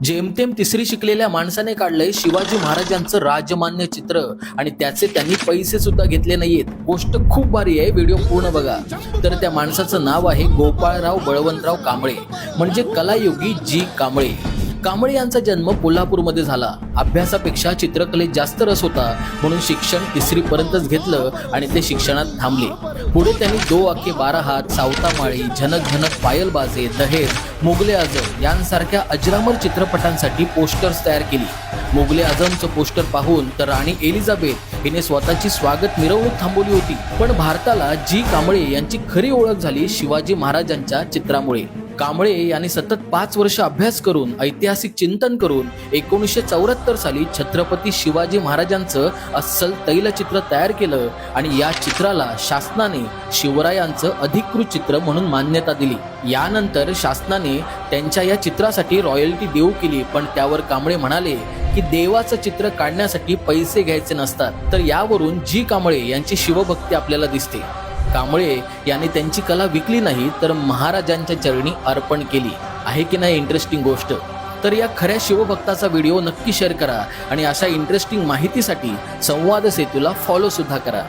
जेमतेम तिसरी शिकलेल्या माणसाने काढलंय शिवाजी महाराजांचं राजमान्य चित्र आणि त्याचे त्यांनी पैसे सुद्धा घेतले नाहीयेत। गोष्ट खूप भारी आहे, व्हिडिओ पूर्ण बघा। तर त्या माणसाचं नाव आहे गोपाळराव बळवंतराव कांबळे, म्हणजे कलायोगी जी कांबळे। कांबळे यांचा जन्म कोल्हापूरमध्ये झाला। अभ्यासापेक्षा चित्रकलेत जास्त रस होता, म्हणून शिक्षण तिसरी पर्यंतच घेतलं आणि ते शिक्षणात थांबले। पुढे त्यांनी दो आखे 12 हात, सावतामाळी, झनक झनक पायल बाजे, दहेज, मुगले आझम यांसारख्या अजरामर चित्रपटांसाठी पोस्टर्स तयार केली। मुगले आझमचं पोस्टर पाहून तर राणी एलिझाबेथ हिने स्वतःची स्वागत मिरवणूक थांबवली होती। पण भारताला जी कांबळे यांची खरी ओळख झाली शिवाजी महाराजांच्या चित्रामुळे। कांबळे यांनी सतत 5 वर्ष अभ्यास करून, ऐतिहासिक चिंतन करून 1974 साली छत्रपती शिवाजी महाराजांचं अस्सल तैलचित्र तयार केलं आणि या चित्राला शासनाने शिवरायांचं अधिकृत चित्र म्हणून मान्यता दिली। यानंतर शासनाने त्यांच्या या चित्रासाठी रॉयल्टी देऊ केली, पण त्यावर कांबळे म्हणाले की देवाचं चित्र काढण्यासाठी पैसे घ्यायचे नसतात। तर यावरून जी कांबळे यांची शिवभक्ती आपल्याला दिसते। कांबळे यांनी त्यांची कला विकली नाही, तर महाराजांच्या चरणी अर्पण केली। आहे की नाही इंटरेस्टिंग गोष्ट? तर या खऱ्या शिवभक्ताचा व्हिडिओ नक्की शेअर करा आणि अशा इंटरेस्टिंग माहितीसाठी संवाद सेतूला फॉलो सुद्धा करा।